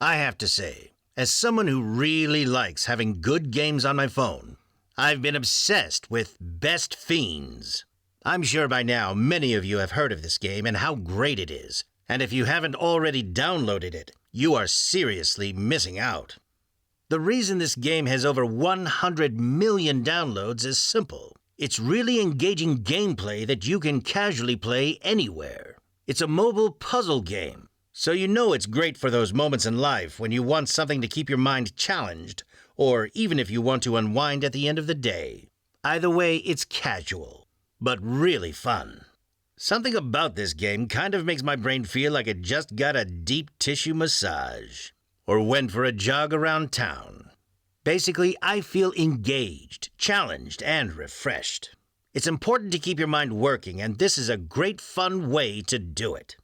I have to say, as someone who really likes having good games on my phone, I've been obsessed with Best Fiends. I'm sure by now many of you have heard of this game and how great it is. And if you haven't already downloaded it, you are seriously missing out. The reason this game has over 100 million downloads is simple. It's really engaging gameplay that you can casually play anywhere. It's a mobile puzzle game, so you know it's great for those moments in life when you want something to keep your mind challenged, or even if you want to unwind at the end of the day. Either way, it's casual, but really fun. Something about this game kind of makes my brain feel like it just got a deep tissue massage, or went for a jog around town. Basically, I feel engaged, challenged, and refreshed. It's important to keep your mind working, and this is a great fun way to do it.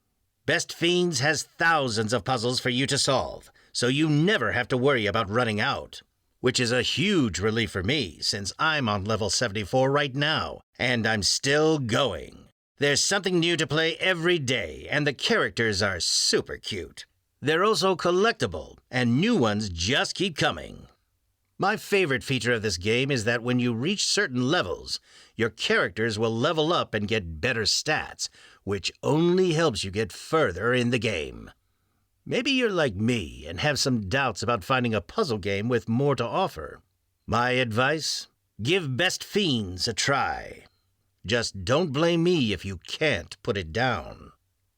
Best Fiends has thousands of puzzles for you to solve, so you never have to worry about running out. Which is a huge relief for me, since I'm on level 74 right now, and I'm still going. There's something new to play every day, and the characters are super cute. They're also collectible, and new ones just keep coming. My favorite feature of this game is that when you reach certain levels, your characters will level up and get better stats, which only helps you get further in the game. Maybe you're like me and have some doubts about finding a puzzle game with more to offer. My advice? Give Best Fiends a try. Just don't blame me if you can't put it down.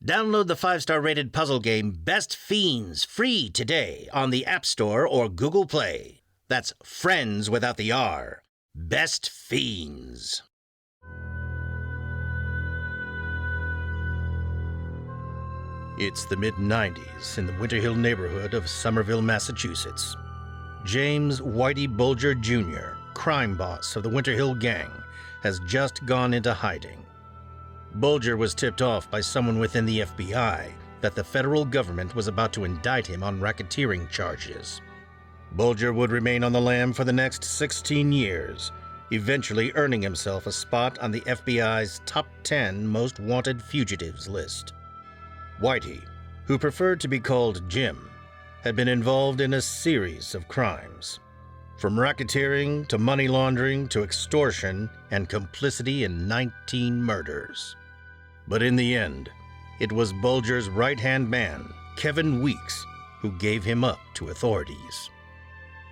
Download the 5-star rated puzzle game Best Fiends free today on the App Store or Google Play. That's Friends without the R. Best Fiends. It's the mid-90s in the Winter Hill neighborhood of Somerville, Massachusetts. James Whitey Bulger Jr., crime boss of the Winter Hill gang, has just gone into hiding. Bulger was tipped off by someone within the FBI that the federal government was about to indict him on racketeering charges. Bulger would remain on the lam for the next 16 years, eventually earning himself a spot on the FBI's top 10 most wanted fugitives list. Whitey, who preferred to be called Jim, had been involved in a series of crimes, from racketeering to money laundering to extortion and complicity in 19 murders. But in the end, it was Bulger's right-hand man, Kevin Weeks, who gave him up to authorities.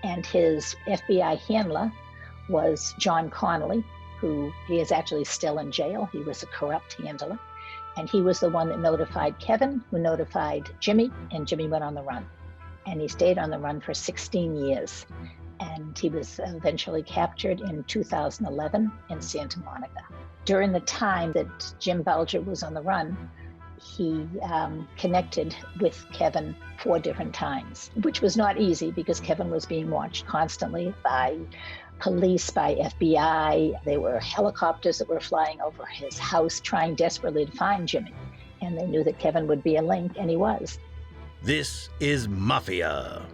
And his FBI handler was John Connolly, who he is actually still in jail. He was a corrupt handler. And he was the one that notified Kevin, who notified Jimmy, and Jimmy went on the run. And he stayed on the run for 16 years. And he was eventually captured in 2011 in Santa Monica. During the time that Jim Bulger was on the run, he connected with Kevin 4 different times, which was not easy because Kevin was being watched constantly by police, by FBI. There were helicopters that were flying over his house trying desperately to find Jimmy. And they knew that Kevin would be a link, and he was. This is Mafia.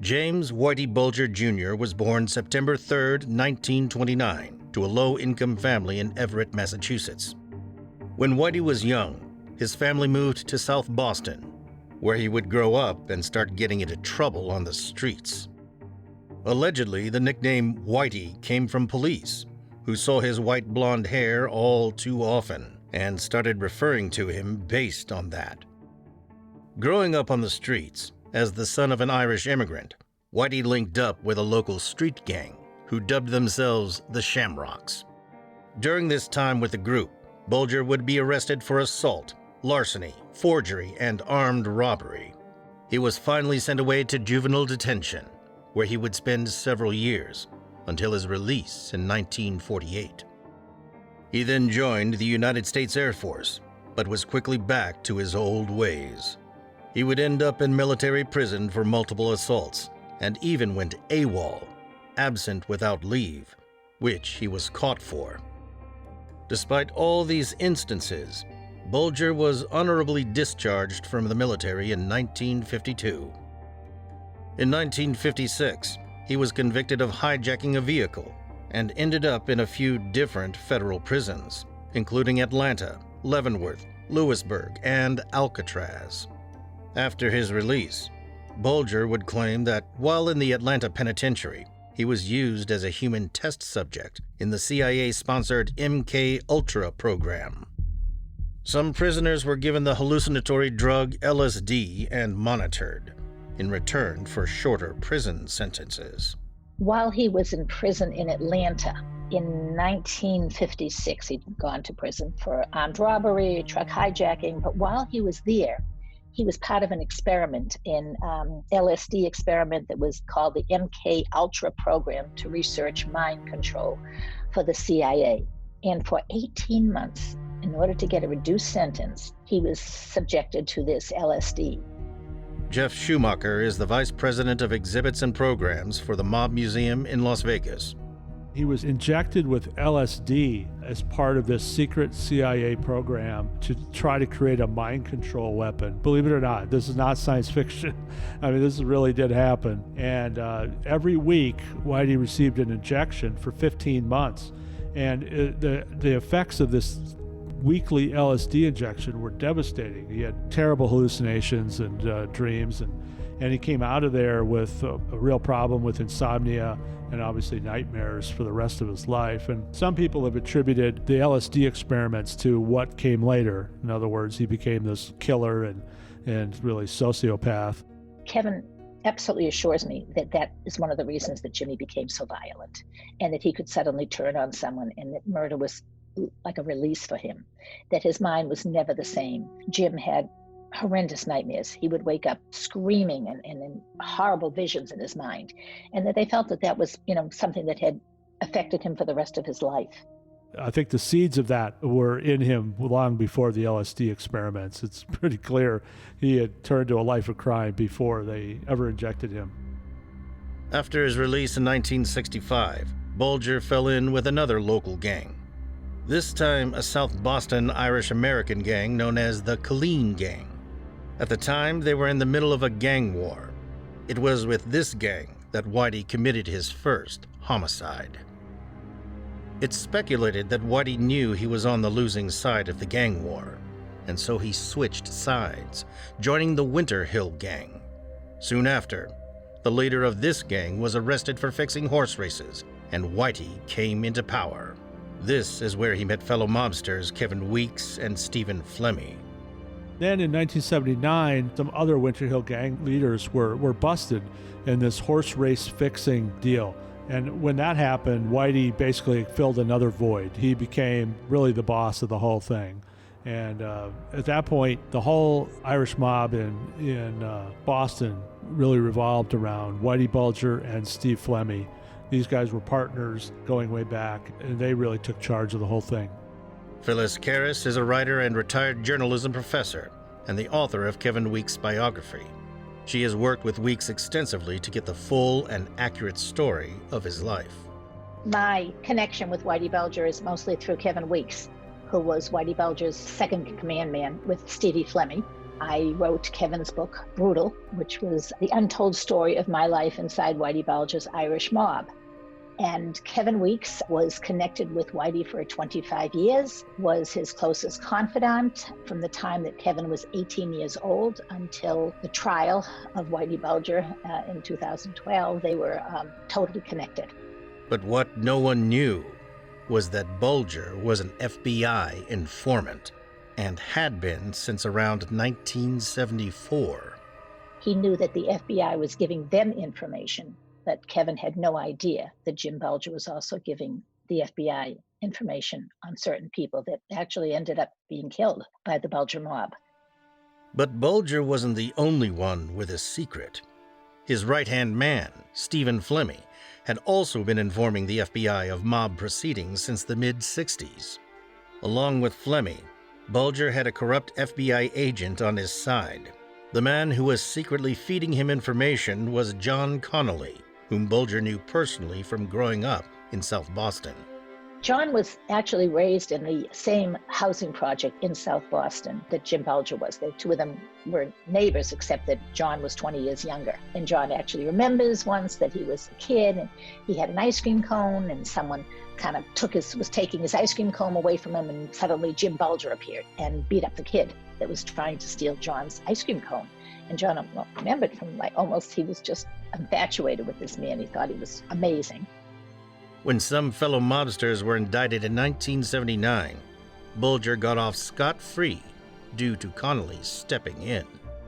James Whitey Bulger Jr. was born September 3, 1929, to a low-income family in Everett, Massachusetts. When Whitey was young, his family moved to South Boston, where he would grow up and start getting into trouble on the streets. Allegedly, the nickname Whitey came from police, who saw his white blonde hair all too often and started referring to him based on that. Growing up on the streets, as the son of an Irish immigrant, Whitey linked up with a local street gang who dubbed themselves the Shamrocks. During this time with the group, Bulger would be arrested for assault, larceny, forgery, and armed robbery. He was finally sent away to juvenile detention, where he would spend several years until his release in 1948. He then joined the United States Air Force, but was quickly back to his old ways. He would end up in military prison for multiple assaults and even went AWOL, absent without leave, which he was caught for. Despite all these instances, Bulger was honorably discharged from the military in 1952. In 1956, he was convicted of hijacking a vehicle and ended up in a few different federal prisons, including Atlanta, Leavenworth, Lewisburg, and Alcatraz. After his release, Bulger would claim that while in the Atlanta penitentiary, he was used as a human test subject in the CIA-sponsored MK Ultra program. Some prisoners were given the hallucinatory drug LSD and monitored in return for shorter prison sentences. While he was in prison in Atlanta in 1956, he'd gone to prison for armed robbery, truck hijacking, but while he was there, he was part of an experiment, an LSD experiment that was called the MK Ultra program to research mind control for the CIA. And for 18 months, in order to get a reduced sentence, he was subjected to this LSD. Jeff Schumacher is the Vice President of Exhibits and Programs for the Mob Museum in Las Vegas. He was injected with LSD as part of this secret CIA program to try to create a mind control weapon. Believe it or not, this is not science fiction. I mean, this really did happen. And every week, Whitey received an injection for 15 months. And the effects of this weekly LSD injection were devastating. He had terrible hallucinations and dreams, and he came out of there with a real problem with insomnia and obviously nightmares for the rest of his life. And some people have attributed the LSD experiments to what came later. In other words, he became this killer and really sociopath. Kevin absolutely assures me that that is one of the reasons that Jimmy became so violent, and that he could suddenly turn on someone, and that murder was like a release for him, that his mind was never the same. Jim had horrendous nightmares. He would wake up screaming and in horrible visions in his mind, and that they felt that that was, something that had affected him for the rest of his life. I think the seeds of that were in him long before the LSD experiments. It's pretty clear he had turned to a life of crime before they ever injected him. After his release in 1965, Bulger fell in with another local gang. This time a South Boston Irish-American gang known as the Colleen Gang. At the time, they were in the middle of a gang war. It was with this gang that Whitey committed his first homicide. It's speculated that Whitey knew he was on the losing side of the gang war, and so he switched sides, joining the Winter Hill Gang. Soon after, the leader of this gang was arrested for fixing horse races, and Whitey came into power. This is where he met fellow mobsters Kevin Weeks and Stephen Flemmi. Then in 1979, some other Winter Hill gang leaders were busted in this horse race fixing deal. And when that happened, Whitey basically filled another void. He became really the boss of the whole thing. And at that point, the whole Irish mob in Boston really revolved around Whitey Bulger and Steve Flemmi. These guys were partners going way back, and they really took charge of the whole thing. Phyllis Karras is a writer and retired journalism professor, and the author of Kevin Weeks' biography. She has worked with Weeks extensively to get the full and accurate story of his life. My connection with Whitey Bulger is mostly through Kevin Weeks, who was Whitey Bulger's second command man with Stevie Flemmi. I wrote Kevin's book, Brutal, which was the untold story of my life inside Whitey Bulger's Irish mob. And Kevin Weeks was connected with Whitey for 25 years, was his closest confidant from the time that Kevin was 18 years old until the trial of Whitey Bulger in 2012. They were totally connected. But what no one knew was that Bulger was an FBI informant and had been since around 1974. He knew that the FBI was giving them information, but Kevin had no idea that Jim Bulger was also giving the FBI information on certain people that actually ended up being killed by the Bulger mob. But Bulger wasn't the only one with a secret. His right-hand man, Stephen Flemmi, had also been informing the FBI of mob proceedings since the mid-60s. Along with Flemmi, Bulger had a corrupt FBI agent on his side. The man who was secretly feeding him information was John Connolly, whom Bulger knew personally from growing up in South Boston. John was actually raised in the same housing project in South Boston that Jim Bulger was. The two of them were neighbors, except that John was 20 years younger. And John actually remembers once that he was a kid and he had an ice cream cone and someone kind of was taking his ice cream cone away from him, and suddenly Jim Bulger appeared and beat up the kid that was trying to steal John's ice cream cone. And John remembered from he was just infatuated with this man. He thought he was amazing. When some fellow mobsters were indicted in 1979, Bulger got off scot-free due to Connolly stepping in.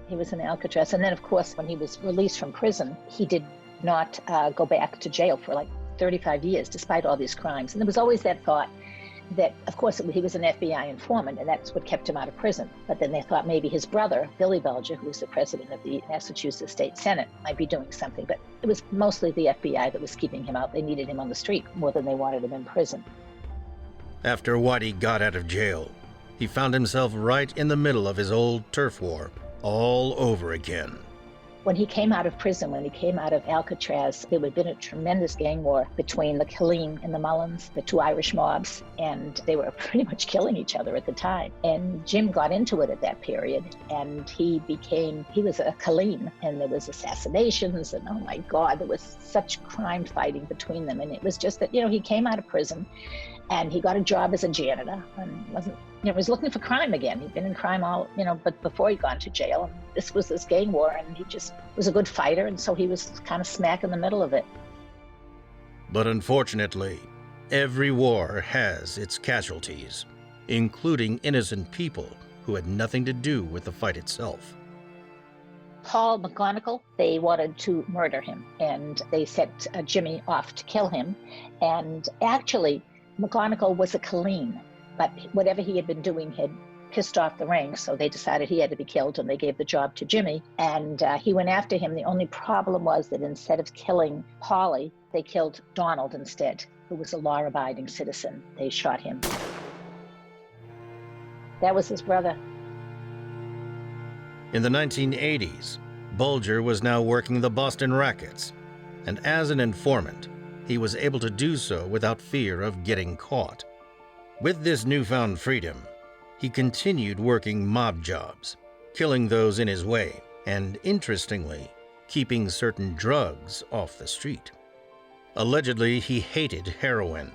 He was in Alcatraz. And then, of course, when he was released from prison, he did not go back to jail for 35 years, despite all these crimes. And there was always that thought that, of course, he was an FBI informant, and that's what kept him out of prison. But then they thought maybe his brother, Billy Bulger, who was the president of the Massachusetts State Senate, might be doing something. But it was mostly the FBI that was keeping him out. They needed him on the street more than they wanted him in prison. After Whitey got out of jail, he found himself right in the middle of his old turf war all over again. When he came out of prison, when he came out of Alcatraz, there had been a tremendous gang war between the Killeen and the Mullins, the two Irish mobs, and they were pretty much killing each other at the time. And Jim got into it at that period, and he was a Killeen, and there was assassinations, and oh my God, there was such crime fighting between them. And it was just that, he came out of prison, and he got a job as a janitor, and was looking for crime again. He'd been in crime but before he got into jail. And this was this gang war, and he just was a good fighter, and so he was kind of smack in the middle of it. But unfortunately, every war has its casualties, including innocent people who had nothing to do with the fight itself. Paul McGonigal, they wanted to murder him, and they sent Jimmy off to kill him. And actually, McGonigal was a Killeen, but whatever he had been doing had pissed off the ranks, so they decided he had to be killed, and they gave the job to Jimmy. And he went after him. The only problem was that instead of killing Paulie, they killed Donald instead, who was a law-abiding citizen. They shot him. That was his brother. In the 1980s, Bulger was now working the Boston rackets, and as an informant, he was able to do so without fear of getting caught. With this newfound freedom, he continued working mob jobs, killing those in his way, and interestingly, keeping certain drugs off the street. Allegedly, he hated heroin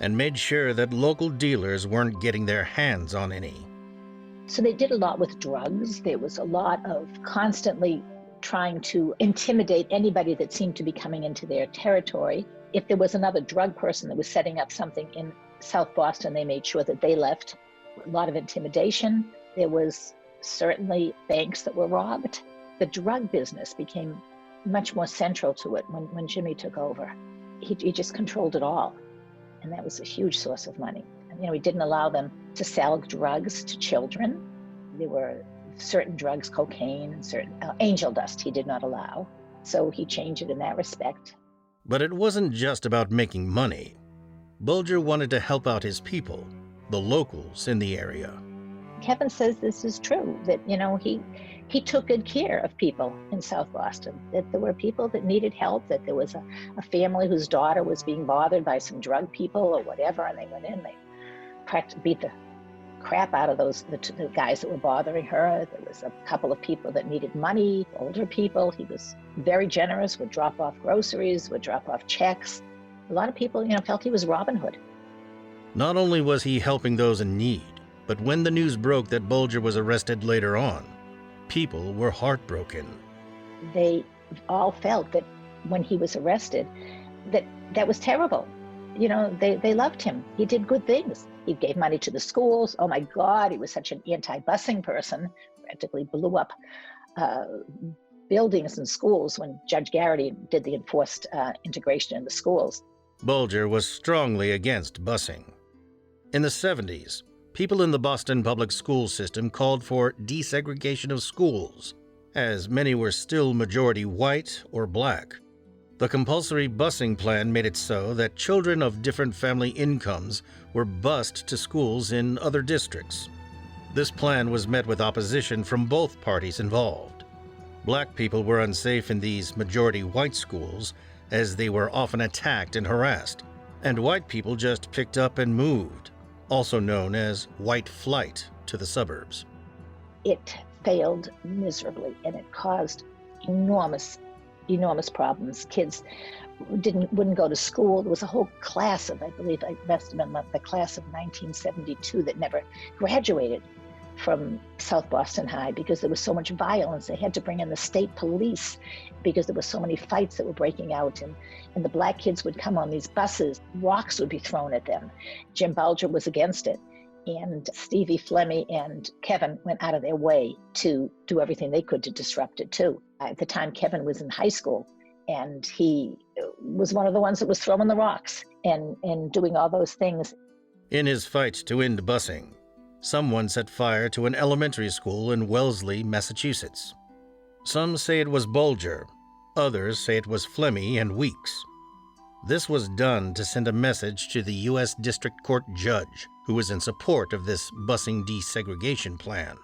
and made sure that local dealers weren't getting their hands on any. So they did a lot with drugs. There was a lot of constantly trying to intimidate anybody that seemed to be coming into their territory. If there was another drug person that was setting up something in South Boston, they made sure that they left. A lot of intimidation. There was certainly banks that were robbed. The drug business became much more central to it when Jimmy took over. He just controlled it all. And that was a huge source of money. And, he didn't allow them to sell drugs to children. There were certain drugs, cocaine, and certain angel dust he did not allow. So he changed it in that respect. But it wasn't just about making money. Bulger wanted to help out his people, the locals in the area. Kevin says this is true, that, he took good care of people in South Boston, that there were people that needed help, that there was a family whose daughter was being bothered by some drug people or whatever, and they went in, they beat the crap out of the guys that were bothering her. There was a couple of people that needed money, older people. He was very generous, would drop off groceries, would drop off checks. A lot of people, felt he was Robin Hood. Not only was he helping those in need, but when the news broke that Bulger was arrested later on, people were heartbroken. They all felt that when he was arrested, that was terrible. They loved him. He did good things. He gave money to the schools. Oh my God, he was such an anti-busing person. Practically blew up buildings and schools when Judge Garrity did the enforced integration in the schools. Bulger was strongly against busing. In the 70s, people in the Boston public school system called for desegregation of schools, as many were still majority white or black. The compulsory busing plan made it so that children of different family incomes were bused to schools in other districts. This plan was met with opposition from both parties involved. Black people were unsafe in these majority white schools, as they were often attacked and harassed, And white people just picked up and moved, also known as white flight, to the suburbs. It failed miserably, and it caused enormous problems. Kids wouldn't go to school. There was a whole class of, I believe, I must have been the class of 1972 that never graduated from South Boston High because there was so much violence. They had to bring in the state police because there were so many fights that were breaking out, and the black kids would come on these buses. Rocks would be thrown at them. Jim Bulger was against it, and Stevie Flemmy and Kevin went out of their way to do everything they could to disrupt it too. At the time, Kevin was in high school, and he was one of the ones that was throwing the rocks and doing all those things. In his fight to end busing, someone set fire to an elementary school in Wellesley, Massachusetts. Some say it was Bulger, others say it was Flemmy and Weeks. This was done to send a message to the U.S. District Court judge, who was in support of this busing desegregation plan.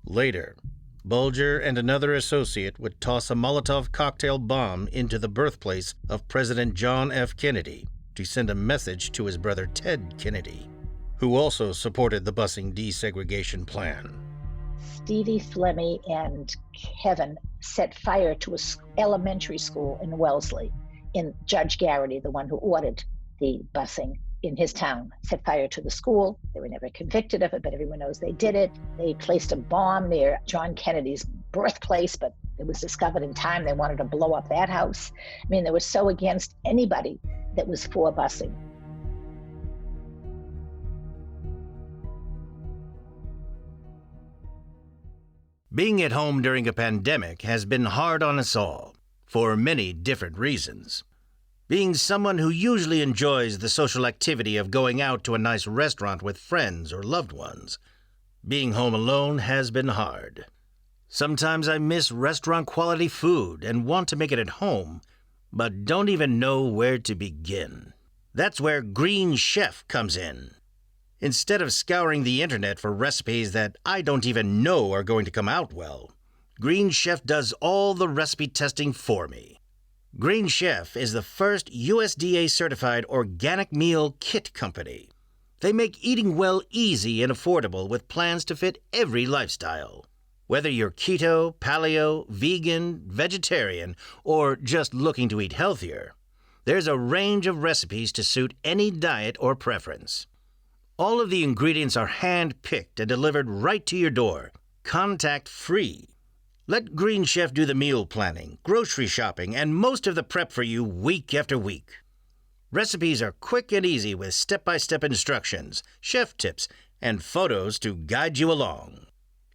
Later, Bulger and another associate would toss a Molotov cocktail bomb into the birthplace of President John F. Kennedy to send a message to his brother Ted Kennedy, who also supported the busing desegregation plan. Stevie Flemmy and Kevin set fire to an elementary school in Wellesley. And Judge Garrity, the one who ordered the busing in his town, set fire to the school. They were never convicted of it, but everyone knows they did it. They placed a bomb near John Kennedy's birthplace, but it was discovered in time they wanted to blow up that house. I mean, they were so against anybody that was for busing. Being at home during a pandemic has been hard on us all, for many different reasons. Being someone who usually enjoys the social activity of going out to a nice restaurant with friends or loved ones, being home alone has been hard. Sometimes I miss restaurant-quality food and want to make it at home, but don't even know where to begin. That's where Green Chef comes in. Instead of scouring the internet for recipes that I don't even know are going to come out well, Green Chef does all the recipe testing for me. Green Chef is the first USDA-certified organic meal kit company. They make eating well easy and affordable with plans to fit every lifestyle. Whether you're keto, paleo, vegan, vegetarian, or just looking to eat healthier, there's a range of recipes to suit any diet or preference. All of the ingredients are hand-picked and delivered right to your door, contact-free. Let Green Chef do the meal planning, grocery shopping, and most of the prep for you week after week. Recipes are quick and easy with step-by-step instructions, chef tips, and photos to guide you along.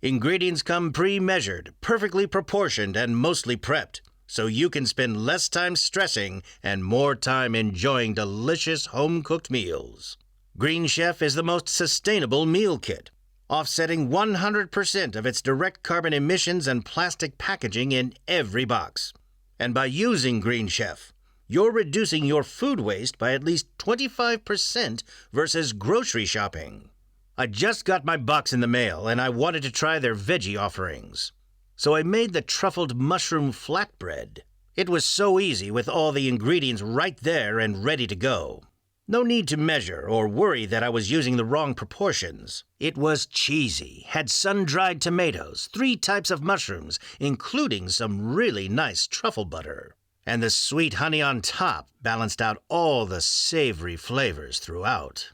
Ingredients come pre-measured, perfectly proportioned, and mostly prepped, so you can spend less time stressing and more time enjoying delicious home-cooked meals. Green Chef is the most sustainable meal kit, offsetting 100% of its direct carbon emissions and plastic packaging in every box. And by using Green Chef, you're reducing your food waste by at least 25% versus grocery shopping. I just got my box in the mail and I wanted to try their veggie offerings. So I made the truffled mushroom flatbread. It was so easy with all the ingredients right there and ready to go. No need to measure or worry that I was using the wrong proportions. It was cheesy, had sun-dried tomatoes, 3 types of mushrooms, including some really nice truffle butter. And the sweet honey on top balanced out all the savory flavors throughout.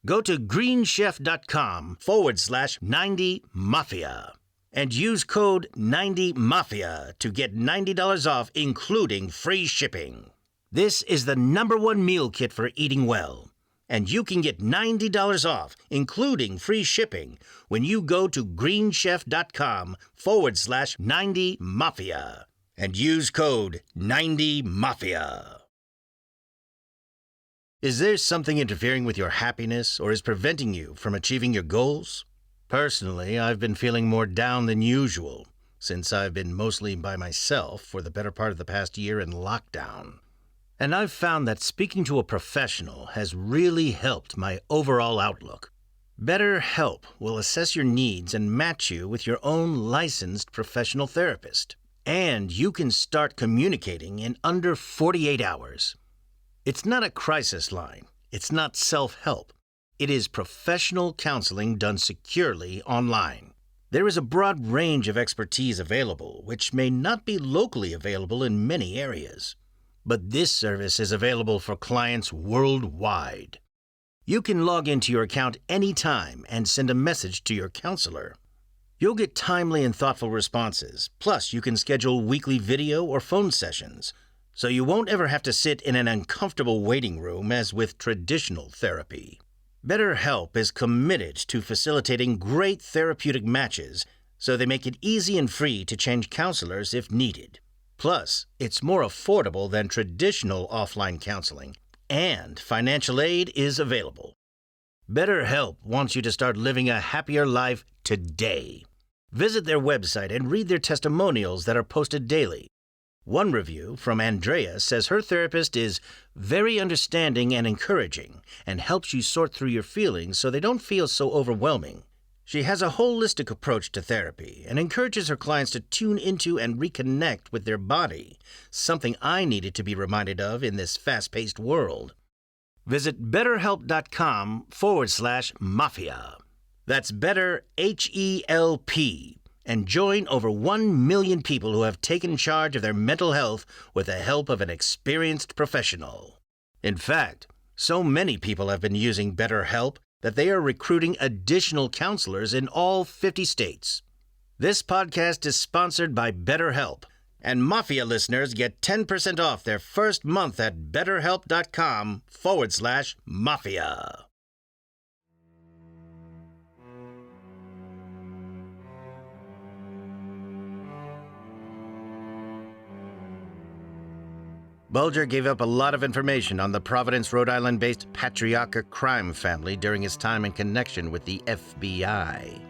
Go to greenchef.com/90mafia and use code 90mafia to get $90 off, including free shipping. This is the #1 meal kit for eating well, and you can get $90 off, including free shipping, when you go to greenchef.com/90mafia and use code 90mafia. Is there something interfering with your happiness or is preventing you from achieving your goals? Personally, I've been feeling more down than usual, since I've been mostly by myself for the better part of the past year in lockdown. And I've found that speaking to a professional has really helped my overall outlook. BetterHelp will assess your needs and match you with your own licensed professional therapist. And you can start communicating in under 48 hours. It's not a crisis line. It's not self-help. It is professional counseling done securely online. There is a broad range of expertise available, which may not be locally available in many areas. But this service is available for clients worldwide. You can log into your account anytime and send a message to your counselor. You'll get timely and thoughtful responses. Plus, you can schedule weekly video or phone sessions, so you won't ever have to sit in an uncomfortable waiting room as with traditional therapy. BetterHelp is committed to facilitating great therapeutic matches, so they make it easy and free to change counselors if needed. Plus, it's more affordable than traditional offline counseling, and financial aid is available. BetterHelp wants you to start living a happier life today. Visit their website and read their testimonials that are posted daily. One review from Andrea says her therapist is very understanding and encouraging and helps you sort through your feelings so they don't feel so overwhelming. She has a holistic approach to therapy and encourages her clients to tune into and reconnect with their body, something I needed to be reminded of in this fast-paced world. Visit BetterHelp.com/Mafia. That's better, H-E-L-P. And join over 1 million people who have taken charge of their mental health with the help of an experienced professional. In fact, so many people have been using BetterHelp that they are recruiting additional counselors in all 50 states. This podcast is sponsored by BetterHelp, and Mafia listeners get 10% off their first month at BetterHelp.com/Mafia. Bulger gave up a lot of information on the Providence, Rhode Island-based Patriarcha crime family during his time in connection with the FBI.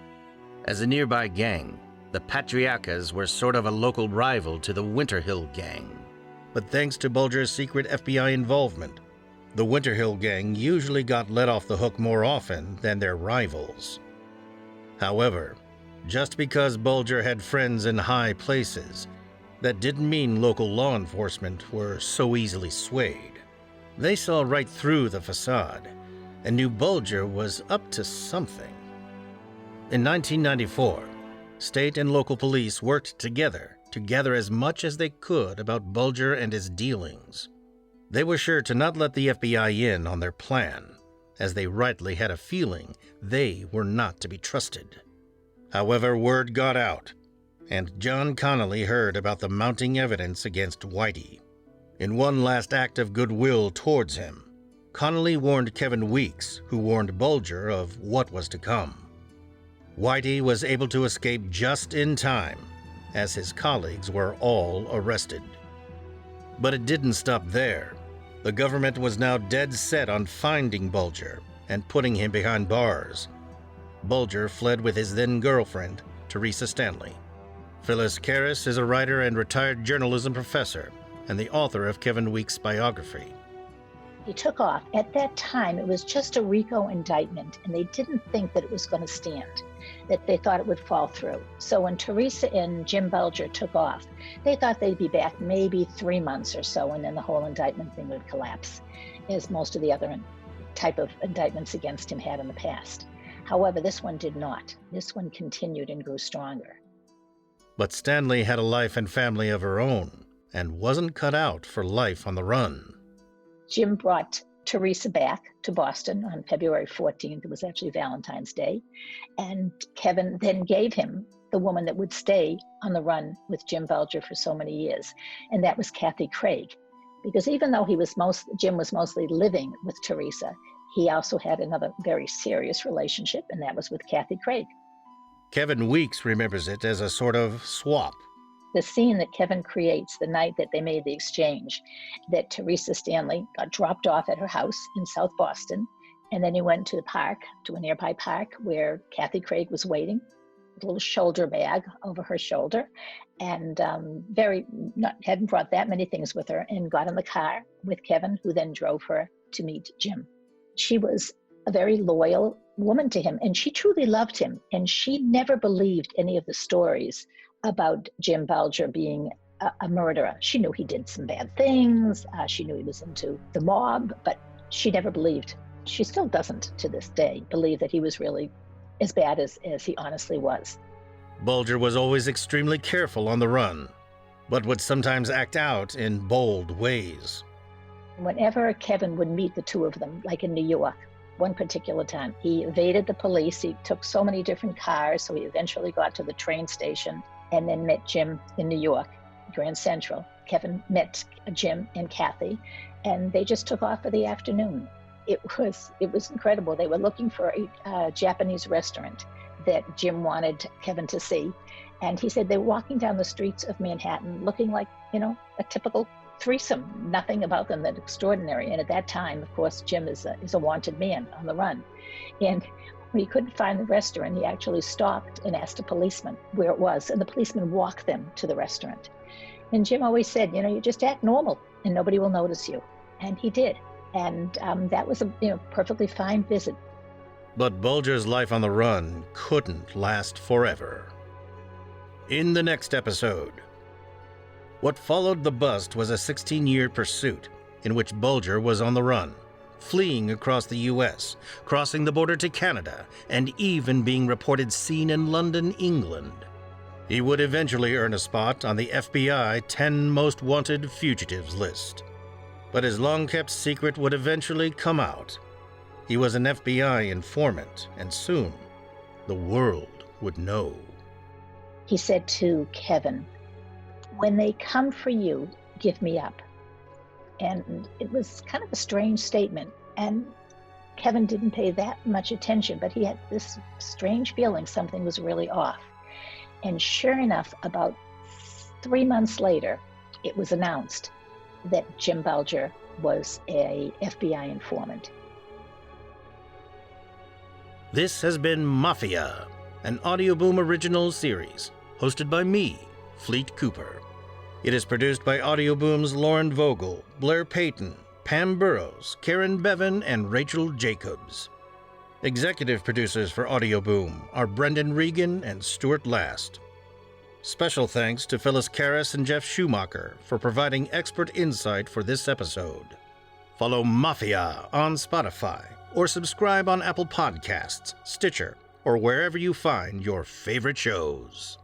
As a nearby gang, the Patriarchas were sort of a local rival to the Winter Hill Gang. But thanks to Bulger's secret FBI involvement, the Winter Hill Gang usually got let off the hook more often than their rivals. However, just because Bulger had friends in high places, that didn't mean local law enforcement were so easily swayed. They saw right through the facade and knew Bulger was up to something. In 1994, state and local police worked together to gather as much as they could about Bulger and his dealings. They were sure to not let the FBI in on their plan, as they rightly had a feeling they were not to be trusted. However, word got out, and John Connolly heard about the mounting evidence against Whitey. In one last act of goodwill towards him, Connolly warned Kevin Weeks, who warned Bulger of what was to come. Whitey was able to escape just in time, as his colleagues were all arrested. But it didn't stop there. The government was now dead set on finding Bulger and putting him behind bars. Bulger fled with his then-girlfriend, Teresa Stanley. Phyllis Karras is a writer and retired journalism professor and the author of Kevin Weeks' biography. He took off. At that time, it was just a RICO indictment, and they didn't think that it was going to stand, that they thought it would fall through. So when Teresa and Jim Bulger took off, they thought they'd be back maybe 3 months or so, and then the whole indictment thing would collapse, as most of the other type of indictments against him had in the past. However, this one did not. This one continued and grew stronger. But Stanley had a life and family of her own and wasn't cut out for life on the run. Jim brought Teresa back to Boston on February 14th. It was actually Valentine's Day. And Kevin then gave him the woman that would stay on the run with Jim Bulger for so many years. And that was Kathy Craig. Because even though Jim was mostly living with Teresa, he also had another very serious relationship, and that was with Kathy Craig. Kevin Weeks remembers it as a sort of swap. The scene that Kevin creates the night that they made the exchange, that Teresa Stanley got dropped off at her house in South Boston, and then he went to the park, to a nearby park, where Kathy Craig was waiting, with a little shoulder bag over her shoulder, and hadn't brought that many things with her, and got in the car with Kevin, who then drove her to meet Jim. She was a very loyal woman to him, and she truly loved him, and she never believed any of the stories about Jim Bulger being a murderer. She knew he did some bad things. She knew he was into the mob, but she never believed. She still doesn't to this day believe that he was really as bad as he honestly was. Bulger was always extremely careful on the run, but would sometimes act out in bold ways. Whenever Kevin would meet the two of them, like in New York, one particular time, he evaded the police. He took so many different cars, so he eventually got to the train station and then met Jim in New York, Grand Central. Kevin met Jim and Kathy, and they just took off for the afternoon. It was incredible. They were looking for a Japanese restaurant that Jim wanted Kevin to see. And he said they were walking down the streets of Manhattan looking like, a typical threesome, nothing about them that extraordinary. And at that time, of course, Jim is a wanted man on the run. And when he couldn't find the restaurant, he actually stopped and asked a policeman where it was. And the policeman walked them to the restaurant. And Jim always said, you just act normal and nobody will notice you. And he did. And that was a perfectly fine visit. But Bulger's life on the run couldn't last forever. In the next episode, what followed the bust was a 16-year pursuit in which Bulger was on the run, fleeing across the U.S., crossing the border to Canada, and even being reported seen in London, England. He would eventually earn a spot on the FBI 10 Most Wanted Fugitives list. But his long-kept secret would eventually come out. He was an FBI informant, and soon the world would know. He said to Kevin, "When they come for you, give me up." And it was kind of a strange statement. And Kevin didn't pay that much attention, but he had this strange feeling something was really off. And sure enough, about 3 months later, it was announced that Jim Bulger was a FBI informant. This has been Mafia, an Audioboom original series, hosted by me, Fleet Cooper. It is produced by Audioboom's Lauren Vogel, Blair Payton, Pam Burrows, Karen Bevan, and Rachel Jacobs. Executive producers for Audioboom are Brendan Regan and Stuart Last. Special thanks to Phyllis Karras and Jeff Schumacher for providing expert insight for this episode. Follow Mafia on Spotify or subscribe on Apple Podcasts, Stitcher, or wherever you find your favorite shows.